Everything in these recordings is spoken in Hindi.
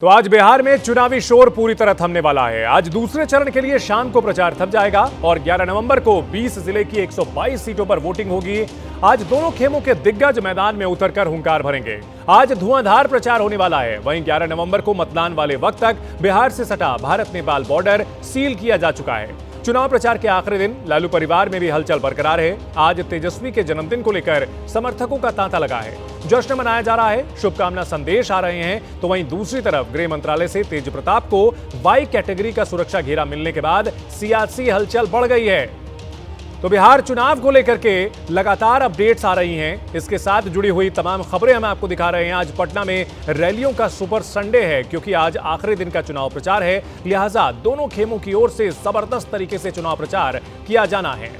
तो आज बिहार में चुनावी शोर पूरी तरह थमने वाला है। आज दूसरे चरण के लिए शाम को प्रचार थम जाएगा और 11 नवंबर को 20 जिले की 122 सीटों पर वोटिंग होगी। आज दोनों खेमों के दिग्गज मैदान में उतरकर हुंकार भरेंगे। आज धुआंधार प्रचार होने वाला है। वहीं 11 नवंबर को मतदान वाले वक्त तक बिहार से सटा भारत नेपाल बॉर्डर सील किया जा चुका है। चुनाव प्रचार के आखिरी दिन लालू परिवार में भी हलचल बरकरार है। आज तेजस्वी के जन्मदिन को लेकर समर्थकों का तांता लगा है। जश्न मनाया जा रहा है, शुभकामना संदेश आ रहे हैं। तो वहीं दूसरी तरफ गृह मंत्रालय से तेज प्रताप को वाई कैटेगरी का सुरक्षा घेरा मिलने के बाद सियासी हलचल बढ़ गई है। तो बिहार चुनाव को लेकर के लगातार अपडेट्स आ रही हैं। इसके साथ जुड़ी हुई तमाम खबरें हम आपको दिखा रहे हैं। आज पटना में रैलियों का सुपर संडे है, क्योंकि आज आखिरी दिन का चुनाव प्रचार है। लिहाजा दोनों खेमों की ओर से जबरदस्त तरीके से चुनाव प्रचार किया जाना है।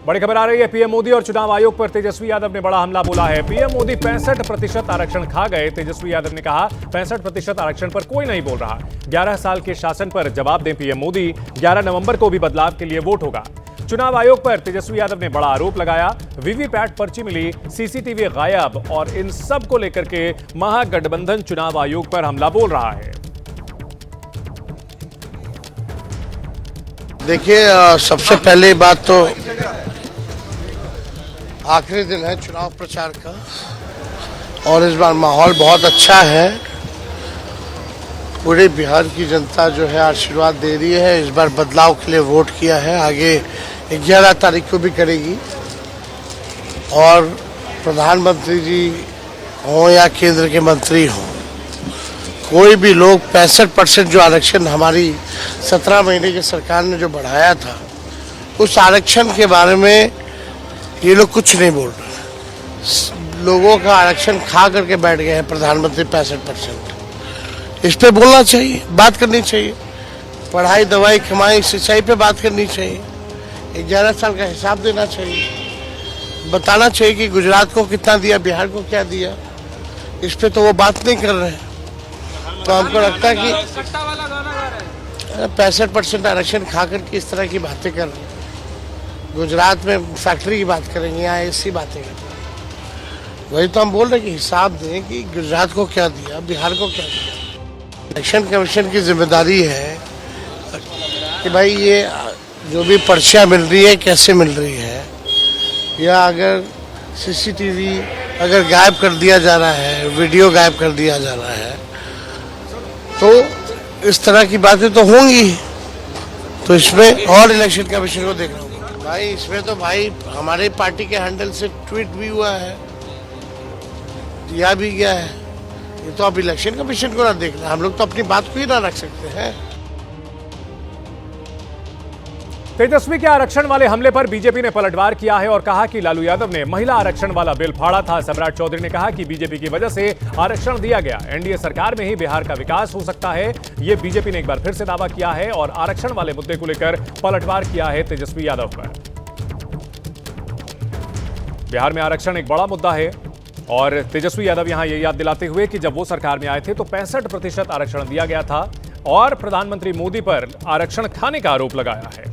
बड़ी खबर आ रही है पीएम मोदी और चुनाव आयोग पर तेजस्वी यादव ने बड़ा हमला बोला है। पीएम मोदी 65% आरक्षण खा गए। तेजस्वी यादव ने कहा 65% आरक्षण पर कोई नहीं बोल रहा। 11 साल के शासन पर जवाब दें पीएम मोदी। 11 नवंबर को भी बदलाव के लिए वोट होगा। चुनाव आयोग पर तेजस्वी यादव ने बड़ा आरोप लगाया। वीवीपैट पर्ची मिली, सीसीटीवी गायब और इन सब को लेकर के महागठबंधन चुनाव आयोग पर हमला बोल रहा है। देखिए, सबसे पहले बात तो आखिरी दिन है चुनाव प्रचार का और इस बार माहौल बहुत अच्छा है। पूरे बिहार की जनता जो है आशीर्वाद दे रही है। इस बार बदलाव के लिए वोट किया है, आगे 11 तारीख को भी करेगी। और प्रधानमंत्री जी हों या केंद्र के मंत्री हों, कोई भी लोग 65% जो आरक्षण हमारी 17 महीने की सरकार ने जो बढ़ाया था, उस आरक्षण के बारे में ये लोग कुछ नहीं बोल रहे। लोगों का आरक्षण खा करके बैठ गए हैं प्रधानमंत्री 65%। इस पे बोलना चाहिए, बात करनी चाहिए। पढ़ाई, दवाई, कमाई, सिंचाई पे बात करनी चाहिए। 11 साल का हिसाब देना चाहिए। बताना चाहिए कि गुजरात को कितना दिया, बिहार को क्या दिया। इस पे तो वो बात नहीं कर रहे हैं। तो हमको लगता है कि 65% आरक्षण खा करके इस तरह की बातें कर रहे हैं। गुजरात में फैक्ट्री की बात करेंगे, यहाँ ऐसी बातें करेंगे। वही तो हम बोल रहे हैं कि हिसाब दें कि गुजरात को क्या दिया, बिहार को क्या दिया। इलेक्शन कमीशन की जिम्मेदारी है कि भाई ये जो भी पर्चियाँ मिल रही है कैसे मिल रही है, या अगर सीसीटीवी अगर गायब कर दिया जा रहा है, वीडियो गायब कर दिया जा रहा है, तो इस तरह की बातें तो होंगी। तो इसमें और इलेक्शन कमीशन को देखना होगा भाई। इसमें तो भाई हमारे पार्टी के हैंडल से ट्वीट भी हुआ है, दिया भी गया है। ये तो अब इलेक्शन कमीशन को ना देखना, हम लोग तो अपनी बात को ही ना रख सकते हैं। तेजस्वी के आरक्षण वाले हमले पर बीजेपी ने पलटवार किया है और कहा कि लालू यादव ने महिला आरक्षण वाला बिल फाड़ा था। सम्राट चौधरी ने कहा कि बीजेपी की वजह से आरक्षण दिया गया। एनडीए सरकार में ही बिहार का विकास हो सकता है। ये बीजेपी ने एक बार फिर से दावा किया है और आरक्षण वाले मुद्दे को लेकर पलटवार किया है तेजस्वी यादव पर। बिहार में आरक्षण एक बड़ा मुद्दा है और तेजस्वी यादव यहां ये याद दिलाते हुए कि जब वो सरकार में आए थे तो 65% आरक्षण दिया गया था और प्रधानमंत्री मोदी पर आरक्षण खाने का आरोप लगाया है।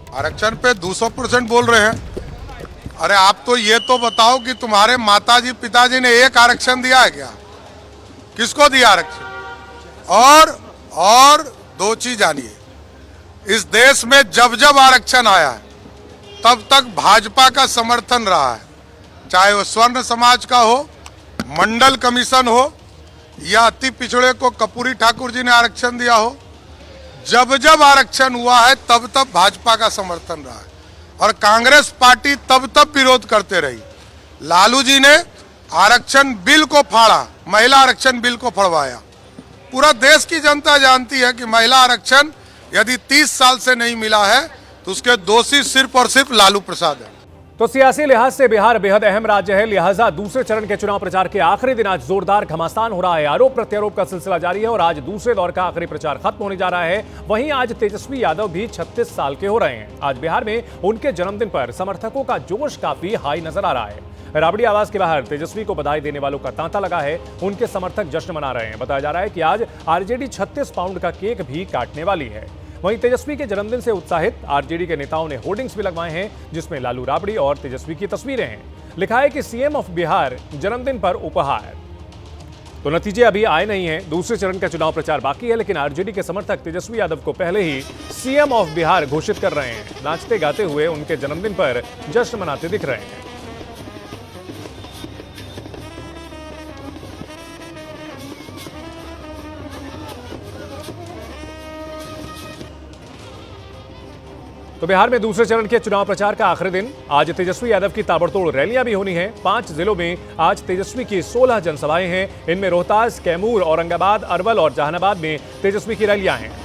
आरक्षण पे 200% बोल रहे हैं। अरे आप तो ये तो बताओ कि तुम्हारे माताजी पिताजी ने एक आरक्षण दिया है क्या? किसको दिया आरक्षण? और दो चीज जानिए, इस देश में जब जब आरक्षण आया है तब तक भाजपा का समर्थन रहा है। चाहे वो स्वर्ण समाज का हो, मंडल कमीशन हो, या अति पिछड़े को कर्पूरी ठाकुर जी ने आरक्षण दिया हो, जब जब आरक्षण हुआ है तब तब भाजपा का समर्थन रहा है और कांग्रेस पार्टी तब तब विरोध करते रही। लालू जी ने आरक्षण बिल को फाड़ा, महिला आरक्षण बिल को फड़वाया। पूरा देश की जनता जानती है कि महिला आरक्षण यदि 30 साल से नहीं मिला है तो उसके दोषी सिर्फ और सिर्फ लालू प्रसाद है। तो सियासी लिहाज से बिहार बेहद अहम राज्य है। लिहाजा दूसरे चरण के चुनाव प्रचार के आखिरी दिन आज जोरदार घमासान हो रहा है। आरोप प्रत्यारोप का सिलसिला जारी है और आज दूसरे दौर का आखिरी प्रचार खत्म होने जा रहा है। वहीं आज तेजस्वी यादव भी 36 साल के हो रहे हैं। आज बिहार में उनके जन्मदिन पर समर्थकों का जोश काफी हाई नजर आ रहा है। राबड़ी आवास के बाहर तेजस्वी को बधाई देने वालों का तांता लगा है। उनके समर्थक जश्न मना रहे हैं। बताया जा रहा है कि आज आरजेडी 36 पाउंड का केक भी काटने वाली है। वहीं तेजस्वी के जन्मदिन से उत्साहित आरजेडी के नेताओं ने होर्डिंग्स भी लगवाए हैं, जिसमें लालू राबड़ी और तेजस्वी की तस्वीरें हैं। लिखा है कि सीएम ऑफ बिहार जन्मदिन पर उपहार। तो नतीजे अभी आए नहीं हैं। दूसरे चरण का चुनाव प्रचार बाकी है, लेकिन आरजेडी के समर्थक तेजस्वी यादव को पहले ही सीएम ऑफ बिहार घोषित कर रहे हैं। नाचते गाते हुए उनके जन्मदिन पर जश्न मनाते दिख रहे हैं। तो बिहार में दूसरे चरण के चुनाव प्रचार का आखिरी दिन। आज तेजस्वी यादव की ताबड़तोड़ रैलियां भी होनी हैं। 5 जिलों में आज तेजस्वी की 16 जनसभाएं हैं। इनमें रोहतास, कैमूर, औरंगाबाद, अरवल और जहानाबाद में तेजस्वी की रैलियां हैं।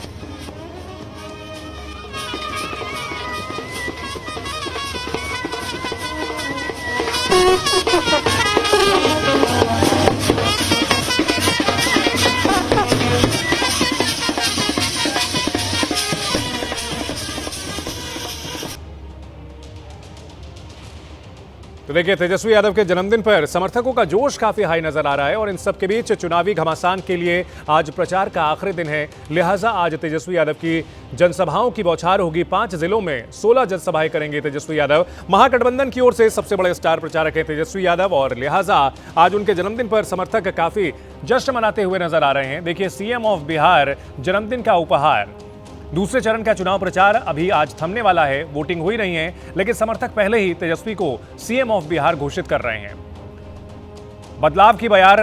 तो देखिए, तेजस्वी यादव के जन्मदिन पर समर्थकों का जोश काफी हाई नजर आ रहा है और इन सब के बीच चुनावी घमासान के लिए आज प्रचार का आखिरी दिन है। लिहाजा आज तेजस्वी यादव की जनसभाओं की बौछार होगी। 5 जिलों में 16 जनसभाएं करेंगे तेजस्वी यादव। महागठबंधन की ओर से सबसे बड़े स्टार प्रचारक हैं तेजस्वी यादव और लिहाजा आज उनके जन्मदिन पर समर्थक काफी जश्न मनाते हुए नजर आ रहे हैं। देखिए, सीएम ऑफ बिहार जन्मदिन का उपहार। दूसरे चरण का चुनाव प्रचार अभी आज थमने वाला है। वोटिंग हुई नहीं है, लेकिन समर्थक पहले ही तेजस्वी को सीएम ऑफ बिहार घोषित कर रहे हैं। बदलाव की बयार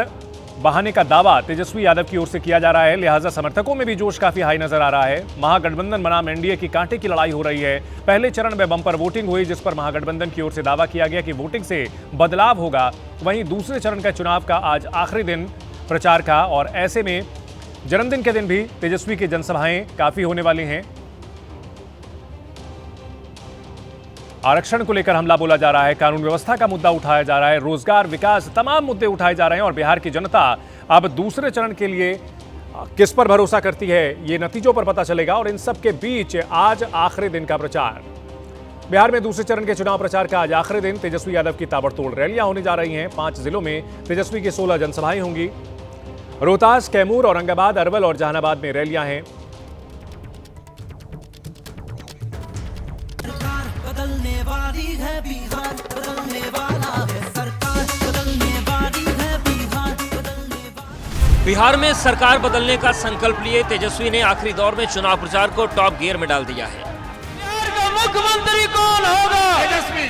बहाने का दावा तेजस्वी यादव की ओर से किया जा रहा है। लिहाजा समर्थकों में भी जोश काफी हाई नजर आ रहा है। महागठबंधन बनाम एनडीए की कांटे की लड़ाई हो रही है। पहले चरण में बंपर वोटिंग हुई, जिस पर महागठबंधन की ओर से दावा किया गया कि वोटिंग से बदलाव होगा। वहीं दूसरे चरण का चुनाव का आज आखिरी दिन प्रचार का, और ऐसे में जन्मदिन के दिन भी तेजस्वी की जनसभाएं काफी होने वाली हैं। आरक्षण को लेकर हमला बोला जा रहा है, कानून व्यवस्था का मुद्दा उठाया जा रहा है, रोजगार, विकास, तमाम मुद्दे उठाए जा रहे हैं और बिहार की जनता अब दूसरे चरण के लिए किस पर भरोसा करती है, ये नतीजों पर पता चलेगा। और इन सब के बीच आज आखिरी दिन का प्रचार। बिहार में दूसरे चरण के चुनाव प्रचार का आज आखिरी दिन। तेजस्वी यादव की ताबड़तोड़ रैलियां होने जा रही हैं। 5 जिलों में तेजस्वी की 16 जनसभाएं होंगी। रोहतास, कैमूर, औरंगाबाद, अरवल और जहानाबाद में रैलियां हैं। सरकार बदलने वाली है, बिहार बदलने वाला है। सरकार बदलने वाली है, बिहार बदलने वाला। बिहार में सरकार बदलने का संकल्प लिए तेजस्वी ने आखिरी दौर में चुनाव प्रचार को टॉप गियर में डाल दिया है। बिहार का मुख्यमंत्री कौन होगा? तेजस्वी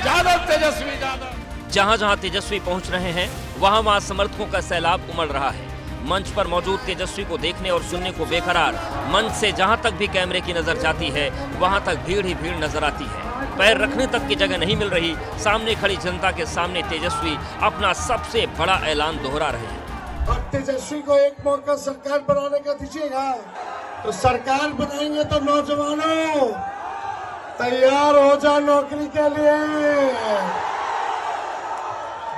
यादव। जहां जहां तेजस्वी पहुंच रहे हैं, वहां वहां समर्थकों का सैलाब उमड़ रहा है। मंच पर मौजूद तेजस्वी को देखने और सुनने को बेकरार। मंच से जहां तक भी कैमरे की नजर जाती है, वहां तक भीड़ ही भीड़ नजर आती है। पैर रखने तक की जगह नहीं मिल रही। सामने खड़ी जनता के सामने तेजस्वी अपना सबसे बड़ा ऐलान दोहरा रहे हैं। अब तेजस्वी को एक मौका सरकार बनाने का दीजिएगा, तो सरकार बनाएंगे तो नौजवानों तैयार हो जाओ नौकरी के लिए।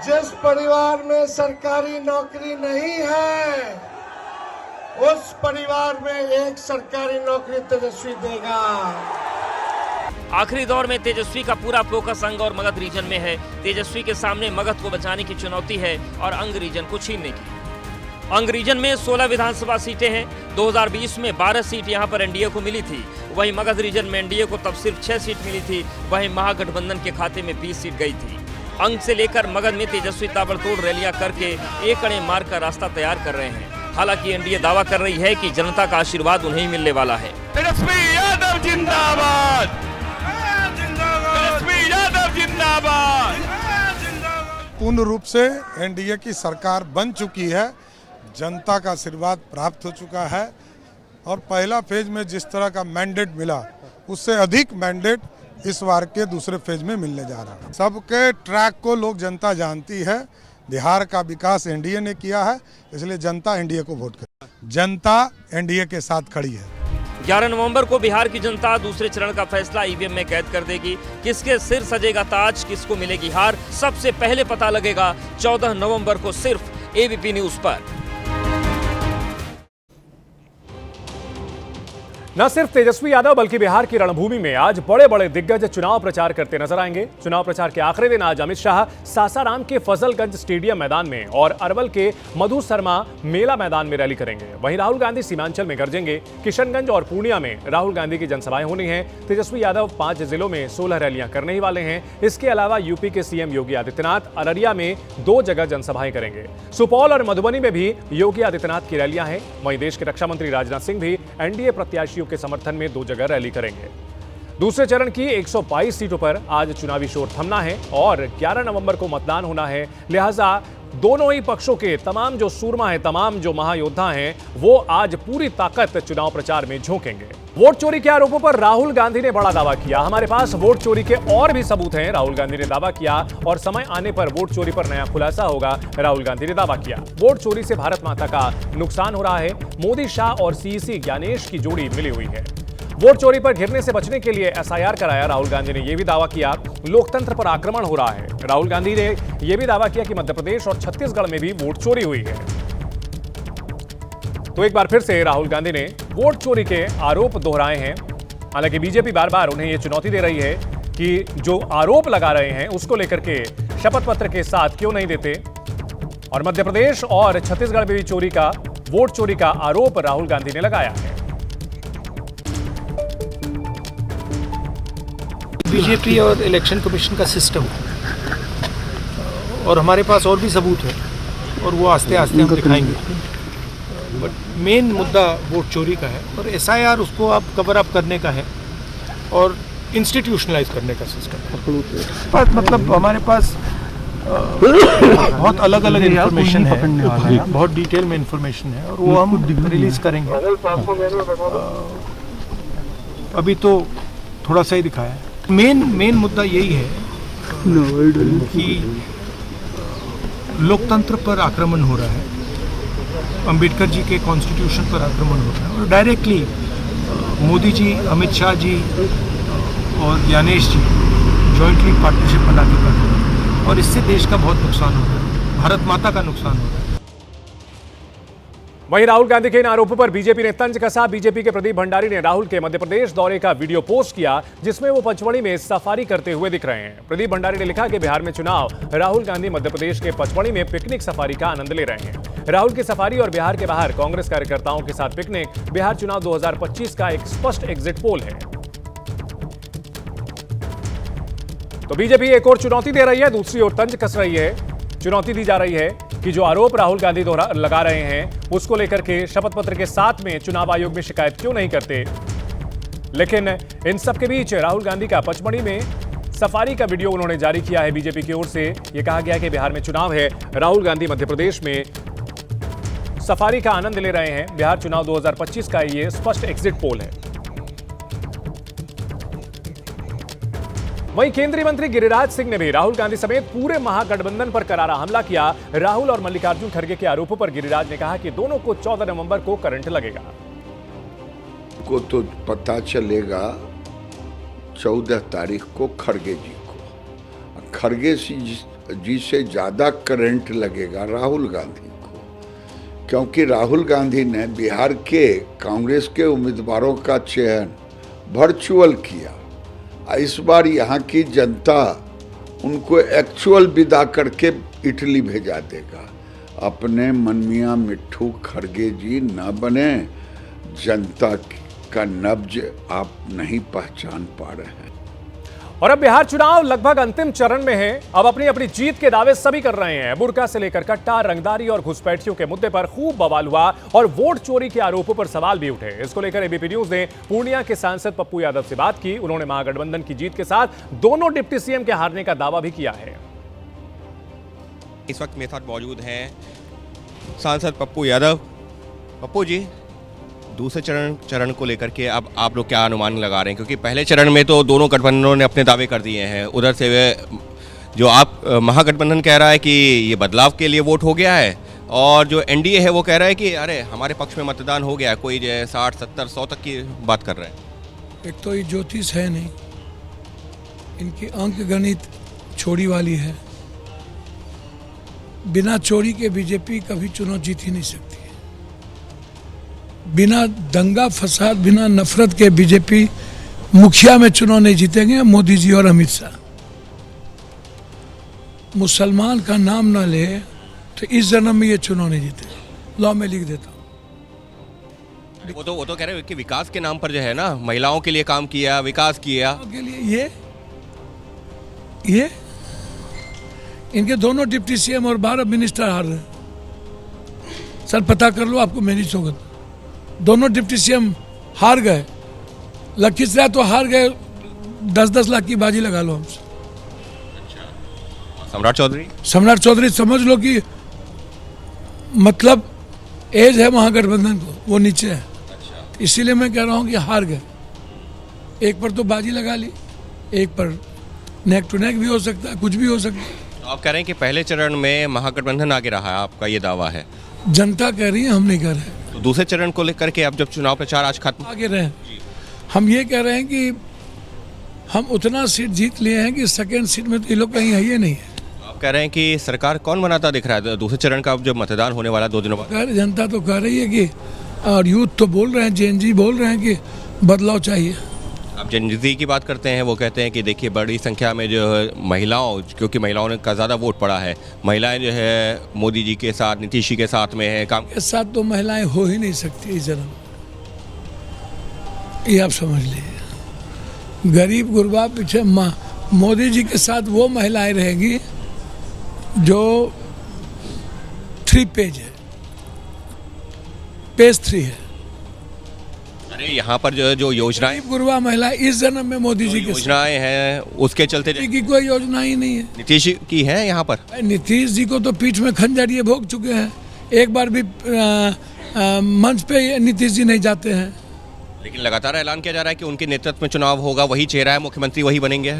जिस परिवार में सरकारी नौकरी नहीं है, उस परिवार में एक सरकारी नौकरी तेजस्वी देगा। आखिरी दौर में तेजस्वी का पूरा फोकस अंग और मगध रीजन में है। तेजस्वी के सामने मगध को बचाने की चुनौती है और अंग रीजन को छीनने की। अंग रीजन में 16 विधानसभा सीटें हैं। 2020 में 12 सीट यहां पर एनडीए को मिली थी। वहीं मगध रीजन में एनडीए को तब सिर्फ 6 सीट मिली थी। वहीं महागठबंधन के खाते में 20 सीट गई थी। अंग से लेकर मगध में तेजस्वी ताबड़तोड़ रैलियां करके एक अड़े मार का रास्ता तैयार कर रहे हैं। हालांकि एनडीए दावा कर रही है कि जनता का आशीर्वाद उन्हें ही मिलने वाला है। तेजस्वी यादव जिंदाबाद। तेजस्वी यादव जिंदाबाद। पूर्ण रूप से एनडीए की सरकार बन चुकी है। जनता का आशीर्वाद प्राप्त हो चुका है और पहला फेज में जिस तरह का मैंडेट मिला, उससे अधिक मैंडेट इस बार के दूसरे फेज में मिलने जा रहा है। सबके ट्रैक को लोग जनता जानती है। बिहार का विकास एनडीए ने किया है, इसलिए जनता एनडीए को वोट करे। जनता एनडीए के साथ खड़ी है। 11 नवंबर को बिहार की जनता दूसरे चरण का फैसला ईवीएम में कैद कर देगी। किसके सिर सजेगा ताज, किसको मिलेगी हार, सबसे पहले पता लगेगा 14 नवंबर को सिर्फ एबीपी न्यूज पर। न सिर्फ तेजस्वी यादव बल्कि बिहार की रणभूमि में आज बड़े बड़े दिग्गज चुनाव प्रचार करते नजर आएंगे। चुनाव प्रचार के आखिरी दिन आज अमित शाह सासाराम के फजलगंज स्टेडियम मैदान में और अरवल के मधु शर्मा मेला मैदान में रैली करेंगे। वहीं राहुल गांधी सीमांचल में गरजेंगे। किशनगंज और पूर्णिया में राहुल गांधी की जनसभाएं होनी है। तेजस्वी यादव 5 जिलों में 16 रैलियां करने ही वाले हैं। इसके अलावा यूपी के सीएम योगी आदित्यनाथ अररिया में 2 जगह जनसभाएं करेंगे। सुपौल और मधुबनी में भी योगी आदित्यनाथ की रैलियां हैं। वहीं देश के रक्षा मंत्री राजनाथ सिंह भी एनडीए प्रत्याशियों के समर्थन में 2 जगह रैली करेंगे। दूसरे चरण की 122 सीटों पर आज चुनावी शोर थमना है और 11 नवंबर को मतदान होना है। लिहाजा दोनों ही पक्षों के तमाम जो सूरमा है, तमाम जो महायोद्धा हैं, वो आज पूरी ताकत चुनाव प्रचार में झोंकेंगे। वोट चोरी के आरोपों पर राहुल गांधी ने बड़ा दावा किया। हमारे पास वोट चोरी के और भी सबूत हैं, राहुल गांधी ने दावा किया और समय आने पर वोट चोरी पर नया खुलासा होगा, राहुल गांधी ने दावा किया। वोट चोरी से भारत माता का नुकसान हो रहा है। मोदी, शाह और सीईसी ज्ञानेश की जोड़ी मिली हुई है। वोट चोरी पर घिरने से बचने के लिए एसआईआर कराया। राहुल गांधी ने यह भी दावा किया लोकतंत्र पर आक्रमण हो रहा है। राहुल गांधी ने यह भी दावा किया कि मध्य प्रदेश और छत्तीसगढ़ में भी वोट चोरी हुई है। तो एक बार फिर से राहुल गांधी ने वोट चोरी के आरोप दोहराए हैं। हालांकि बीजेपी बार बार उन्हें यह चुनौती दे रही है कि जो आरोप लगा रहे हैं उसको लेकर के शपथ पत्र के साथ क्यों नहीं देते। और मध्य प्रदेश और छत्तीसगढ़ में भी वोट चोरी का आरोप राहुल गांधी ने लगाया है। बीजेपी और इलेक्शन कमीशन का सिस्टम और हमारे पास और भी सबूत है और वो आस्ते आस्ते हम दिखाएंगे। बट मेन मुद्दा वोट चोरी का है और एसआईआर उसको आप कवर अप करने का है और इंस्टीट्यूशनलाइज करने का सिस्टम है। मतलब हमारे पास बहुत अलग अलग इंफॉर्मेशन है, बहुत डिटेल में इंफॉर्मेशन है और वो हम रिलीज करेंगे। अभी तो थोड़ा सा ही दिखाया है। मेन मुद्दा यही है कि लोकतंत्र पर आक्रमण हो रहा है, अंबेडकर जी के कॉन्स्टिट्यूशन पर आक्रमण हो रहा है और डायरेक्टली मोदी जी, अमित शाह जी और ज्ञानेश जी जॉइंटली पार्टनरशिप बना के कर रहे हैं और इससे देश का बहुत नुकसान हो रहा है, भारत माता का नुकसान हो रहा है। वहीं राहुल गांधी के इन आरोपों पर बीजेपी ने तंज कसा। बीजेपी के प्रदीप भंडारी ने राहुल के मध्य प्रदेश दौरे का वीडियो पोस्ट किया जिसमें वो पचमढ़ी में सफारी करते हुए दिख रहे हैं। प्रदीप भंडारी ने लिखा कि बिहार में चुनाव, राहुल गांधी मध्य प्रदेश के पचमढ़ी में पिकनिक सफारी का आनंद ले रहे हैं। राहुल की सफारी और बिहार के बाहर कांग्रेस कार्यकर्ताओं के साथ पिकनिक बिहार चुनाव 2025 का एक स्पष्ट एग्जिट पोल है। तो बीजेपी एक और चुनौती दे रही है, दूसरी ओर तंज कस रही है। चुनौती दी जा रही है कि जो आरोप राहुल गांधी लगा रहे हैं उसको लेकर के शपथ पत्र के साथ में चुनाव आयोग में शिकायत क्यों नहीं करते। लेकिन इन सब के बीच राहुल गांधी का पचमढ़ी में सफारी का वीडियो उन्होंने जारी किया है। बीजेपी की ओर से यह कहा गया कि बिहार में चुनाव है, राहुल गांधी मध्य प्रदेश में सफारी का आनंद ले रहे हैं। बिहार चुनाव 2025 का यह स्पष्ट एग्जिट पोल है। वहीं केंद्रीय मंत्री गिरिराज सिंह ने भी राहुल गांधी समेत पूरे महागठबंधन पर करारा हमला किया। राहुल और मल्लिकार्जुन खड़गे के आरोपों पर गिरिराज ने कहा कि दोनों को 14 नवंबर को करंट लगेगा। को तो पता चलेगा 14 तारीख को खड़गे जी को। खड़गे जी से ज्यादा करंट लगेगा राहुल गांधी को, क्योंकि राहुल गांधी ने बिहार के कांग्रेस के उम्मीदवारों का चयन वर्चुअल किया। इस बार यहाँ की जनता उनको एक्चुअल विदा करके इटली भेजा देगा। अपने मनमिया मिट्ठू खड़गे जी न बने, जनता का नब्ज आप नहीं पहचान पा रहे हैं। और अब बिहार चुनाव लगभग अंतिम चरण में है। अब अपनी अपनी जीत के दावे सभी कर रहे हैं। बुर्का से लेकर कट्टा, रंगदारी और घुसपैठियों के मुद्दे पर खूब बवाल हुआ और वोट चोरी के आरोपों पर सवाल भी उठे। इसको लेकर एबीपी न्यूज ने पूर्णिया के सांसद पप्पू यादव से बात की। उन्होंने महागठबंधन की जीत के साथ दोनों डिप्टी सीएम के हारने का दावा भी किया है। इस वक्त मेरे साथ मौजूद हैं सांसद पप्पू यादव। पप्पू जी, दूसरे चरण को लेकर के अब आप लोग क्या अनुमान लगा रहे हैं, क्योंकि पहले चरण में तो दोनों गठबंधनों ने अपने दावे कर दिए हैं। उधर से जो आप महागठबंधन कह रहा है कि ये बदलाव के लिए वोट हो गया है और जो एनडीए है वो कह रहा है कि अरे हमारे पक्ष में मतदान हो गया है, कोई 60, 70, 100 तक की बात कर रहे हैं। एक तो ये ज्योतिष है नहीं, इनकी अंक गणित चोरी वाली है। बिना चोरी के बीजेपी कभी चुनाव जीत ही नहीं सकती है। बिना दंगा फसाद, बिना नफरत के बीजेपी मुखिया में चुनाव नहीं जीतेंगे मोदी जी और अमित शाह। मुसलमान का नाम ना ले तो इस जन्म में ये चुनाव नहीं जीते, लॉ में लिख देता हूँ। वो तो कह रहे हैं कि विकास के नाम पर जो है ना, महिलाओं के लिए काम किया, विकास किया। के लिए ये इनके दोनों डिप्टी सीएम और 12 मिनिस्टर हार रहे हैं। सर पता कर लो, आपको मैनेज होगा। दोनों डिप्टी सीएम हार गए, लखीसराय तो हार गए, 10-10 लाख की बाजी लगा लो हमसे। सम्राट चौधरी समझ लो कि मतलब एज है महागठबंधन को, वो नीचे है। इसीलिए मैं कह रहा हूँ कि हार गए। एक पर तो बाजी लगा ली, एक पर नेक टू नेक भी हो सकता है, कुछ भी हो सकता है। तो आप कह रहे हैं कि पहले चरण में महागठबंधन आगे रहा है, आपका ये दावा है? जनता कह रही है, हम नहीं कह रहे। तो दूसरे चरण को लेकर के अब जब चुनाव प्रचार आज खत्म, आगे रहे, हम ये कह रहे हैं कि हम उतना सीट जीत लिए हैं कि सेकेंड सीट में तो ये लोग कहीं है ही नहीं है। आप कह रहे हैं कि सरकार कौन बनाता दिख रहा है? दूसरे चरण का अब जब मतदान होने वाला 2 दिनों बाद, जनता तो कह रही है कि, और यूथ तो बोल रहे हैं, जेएनजी बोल रहे हैं कि बदलाव चाहिए। अब जेएनजी की बात करते हैं, वो कहते हैं कि देखिए बड़ी संख्या में जो है महिलाओं, क्योंकि महिलाओं ने का ज़्यादा वोट पड़ा है, महिलाएं जो है मोदी जी के साथ, नीतीश जी के साथ में है। काम के साथ तो महिलाएं हो ही नहीं सकती इस जन्म, ये आप समझ लीजिए। गरीब गुरबा पीछे मोदी जी के साथ वो महिलाएं रहेंगी जो 3 पेज है, पेज 3 है। अरे यहाँ पर जो योजनाएं, गुरबा महिला इस जन्म में मोदी जी की योजनाएं हैं, उसके चलते की कोई योजना ही नहीं है। नीतीश जी की है यहाँ पर। नीतीश जी को तो पीठ में खंजर ये भोग चुके हैं, एक बार भी मंच पे नीतीश जी नहीं जाते हैं। लेकिन लगातार ऐलान किया जा रहा है कि उनके नेतृत्व में चुनाव होगा, वही चेहरा है, मुख्यमंत्री वही बनेंगे।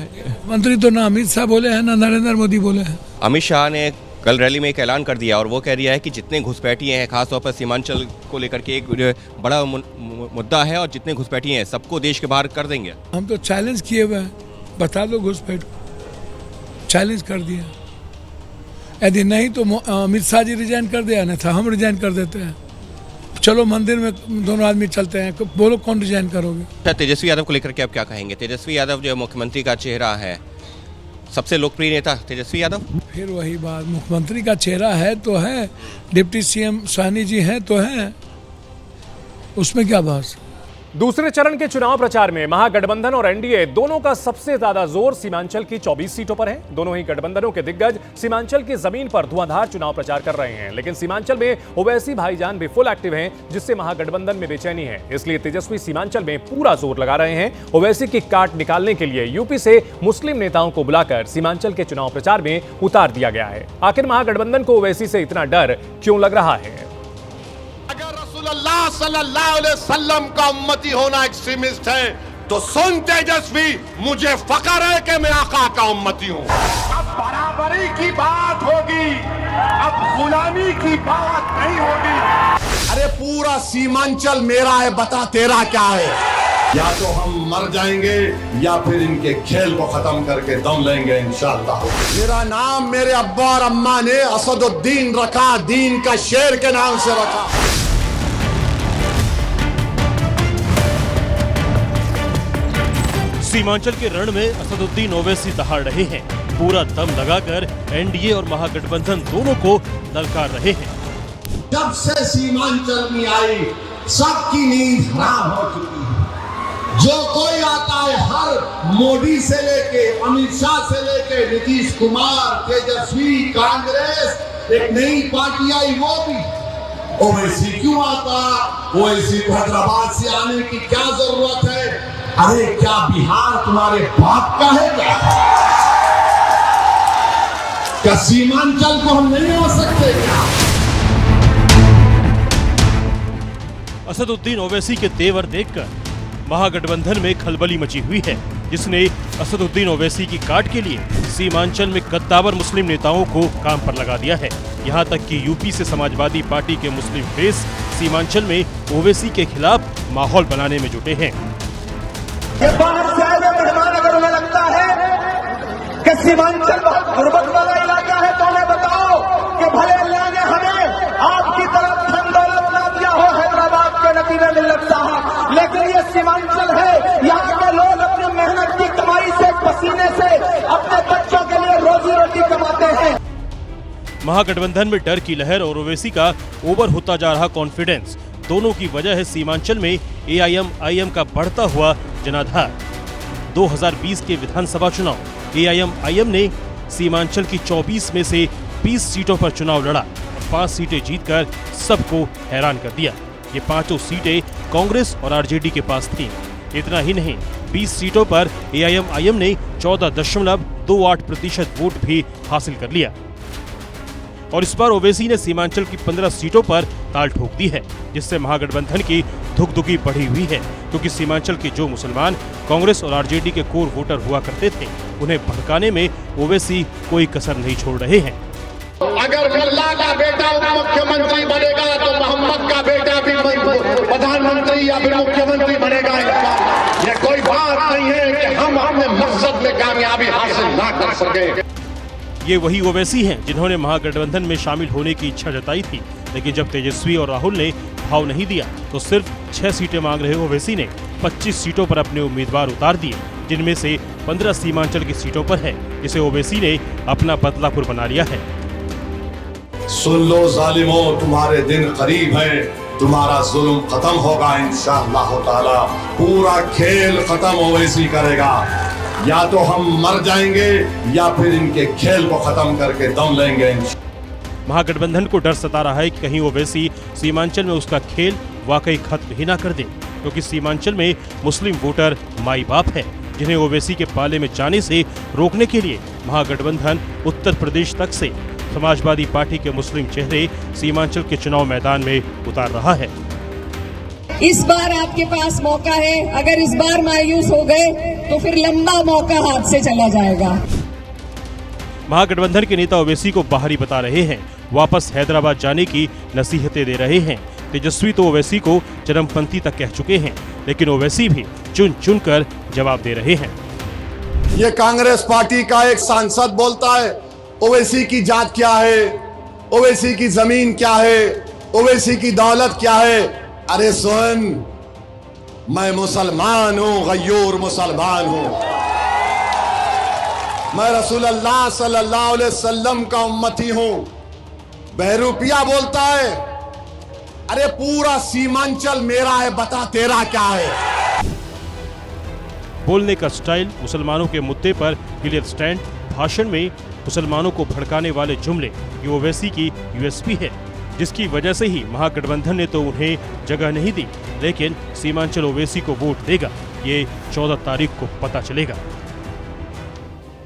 मंत्री तो ना अमित शाह बोले हैं ना नरेंद्र मोदी बोले हैं। अमित शाह ने कल रैली में एक ऐलान कर दिया और वो कह दिया है कि जितने घुसपैठिए हैं, खासतौर पर सीमांचल को लेकर के एक बड़ा मुद्दा है, और जितने घुसपैठिए हैं सबको देश के बाहर कर देंगे। हम तो चैलेंज किए हुए हैं, बता दो घुसपैठ, चैलेंज कर दिया। यदि नहीं तो अमित शाह जी रिजाइन कर दिया, नहीं था हम रिजाइन कर देते हैं। चलो मंदिर में दोनों आदमी चलते हैं, बोलो कौन रिजाइन करोगे। तेजस्वी यादव को लेकर के आप क्या कहेंगे? तेजस्वी यादव जो मुख्यमंत्री का चेहरा है, सबसे लोकप्रिय नेता तेजस्वी यादव। फिर वही बात, मुख्यमंत्री का चेहरा है तो है, डिप्टी सीएम साहनी जी हैं तो हैं, उसमें क्या बात। दूसरे चरण के चुनाव प्रचार में महागठबंधन और एनडीए दोनों का सबसे ज्यादा जोर सीमांचल की 24 सीटों पर है। दोनों ही गठबंधनों के दिग्गज सीमांचल की जमीन पर धुआंधार चुनाव प्रचार कर रहे हैं, लेकिन सीमांचल में ओवैसी भाईजान भी फुल एक्टिव हैं, जिससे महागठबंधन में बेचैनी है। इसलिए तेजस्वी सीमांचल में पूरा जोर लगा रहे हैं। ओवैसी की काट निकालने के लिए यूपी से मुस्लिम नेताओं को बुलाकर सीमांचल के चुनाव प्रचार में उतार दिया गया है। आखिर महागठबंधन को ओवैसी से इतना डर क्यों लग रहा है? अल्लाह सल्लल्लाहु अलैहि वसल्लम का उम्मती होना एक्सट्रीमिस्ट है तो सुन तेजस्वी, मुझे फख्र है कि मैं आका का उम्मती हूँ। अब बराबरी की बात होगी, अब गुलामी की बात नहीं होगी। अरे पूरा सीमांचल मेरा है, बता तेरा क्या है? या तो हम मर जाएंगे या फिर इनके खेल को खत्म करके दम लेंगे इंशाअल्लाह। मेरा नाम मेरे अब्बा और अम्मा ने असदुद्दीन रखा, दीन का शेर के नाम से रखा। सीमांचल के रण में असदुद्दीन ओवैसी दहाड़ रहे हैं, पूरा दम लगाकर एनडीए और महागठबंधन दोनों को ललकार रहे हैं। जब से सीमांचल में आई सबकी नींद हराम हो चुकी है। जो कोई आता है, हर मोदी से लेके अमित शाह से लेके नीतीश कुमार, तेजस्वी, कांग्रेस, एक नई पार्टी आई वो भी। ओवैसी क्यों आता? ओवैसी को हैदराबाद से आने की क्या जरूरत है? अरे क्या बिहार तुम्हारे बाप का है क्या सीमांचल को हम नहीं हो सकते क्या? असदुद्दीन ओवैसी के तेवर देखकर महागठबंधन में खलबली मची हुई है, जिसने असदुद्दीन ओवैसी की काट के लिए सीमांचल में कद्दावर मुस्लिम नेताओं को काम पर लगा दिया है। यहाँ तक कि यूपी से समाजवादी पार्टी के मुस्लिम फेस सीमांचल में ओवैसी के खिलाफ माहौल बनाने में जुटे हैं। ये बाहर से आए मेहमान अगर उन्हें लगता है कि सीमांचल बहुत गुर्बत वाला इलाका है तो उन्हें बताओ कि भले अल्लाह ने हमें आपकी तरफ धन दौलत ना दिया हो, हैदराबाद के नतीजे महागठबंधन में डर की लहर और ओवैसी का ओवर होता जा रहा कॉन्फिडेंस, दोनों की वजह है सीमांचल में एआईएम का बढ़ता हुआ जनाधार। 2020 के विधानसभा चुनाव एआईएम ने सीमांचल की 24 में से 20 सीटों पर चुनाव लड़ा और 5 सीटें जीतकर सबको हैरान कर दिया। ये पांचों सीटें कांग्रेस और आरजेडी के पास थीं। इतना ही नहीं, 20 सीटों पर एआईएम ने 14.28% वोट भी हासिल कर लिया। और इस बार ओवैसी ने सीमांचल की 15 सीटों पर ताल ठोक दी है, जिससे महागठबंधन की धुकधुकी बढ़ी हुई है, क्योंकि सीमांचल के जो मुसलमान कांग्रेस और आरजेडी के कोर वोटर हुआ करते थे, उन्हें भड़काने में ओवैसी कोई कसर नहीं छोड़ रहे हैं। अगर मुल्ला का बेटा मुख्यमंत्री बनेगा तो मोहम्मद का बेटा भी प्रधानमंत्री या फिर मुख्यमंत्री बनेगा। ये कोई बात नहीं है कि हम अपने मकसद में कामयाबी हासिल ना कर सके। ये वही ओवैसी हैं जिन्होंने महागठबंधन में शामिल होने की इच्छा जताई थी, लेकिन जब तेजस्वी और राहुल ने भाव नहीं दिया तो सिर्फ 6 सीटें मांग रहे ओवैसी ने 25 सीटों पर अपने उम्मीदवार उतार दिए, जिनमें से 15 सीमांचल की सीटों पर है, जिसे ओवैसी ने अपना बदलापुर बना लिया है। सुन लो जालिमों, तुम्हारे दिन करीब है, तुम्हारा जुल्म खत्म होगा इंशाअल्लाह ताला। पूरा खेल खत्म ओवैसी करेगा। या तो हम मर जाएंगे या फिर इनके खेल को खत्म करके दम लेंगे। महागठबंधन को डर सता रहा है कि कहीं ओवैसी सीमांचल में उसका खेल वाकई खत्म ही ना कर दे, क्योंकि सीमांचल में मुस्लिम वोटर माई बाप है, जिन्हें ओवैसी के पाले में जाने से रोकने के लिए महागठबंधन उत्तर प्रदेश तक से समाजवादी पार्टी के मुस्लिम चेहरे सीमांचल के चुनाव मैदान में उतार रहा है। इस बार आपके पास मौका है, अगर इस बार मायूस हो गए तो फिर लंबा मौका हाथ से चला जाएगा। महागठबंधन के नेता ओवैसी को बाहरी बता रहे हैं, वापस हैदराबाद जाने की नसीहतें दे रहे हैं। तेजस्वी तो ओवैसी को चरमपंथी तक कह चुके हैं, लेकिन ओवैसी भी चुन चुन कर जवाब दे रहे हैं। ये कांग्रेस पार्टी का एक सांसद बोलता है ओवैसी की जात क्या है, ओवैसी की जमीन क्या है, ओवैसी की दौलत क्या है। अरे सुन, मैं मुसलमान हूं, गयूर मुसलमान हूं। मैं रसूलुल्लाह सल्लल्लाहु अलैहि वसल्लम का उम्मती हूं। बहरूपिया बोलता है अरे पूरा सीमांचल मेरा है, बता तेरा क्या है। बोलने का स्टाइल, मुसलमानों के मुद्दे पर क्लियर स्टैंड, भाषण में मुसलमानों को भड़काने वाले जुमले, ये ओवैसी की यूएसपी है, जिसकी वजह से ही महागठबंधन ने तो उन्हें जगह नहीं दी, लेकिन सीमांचल ओवैसी को वोट देगा, ये 14 तारीख को पता चलेगा।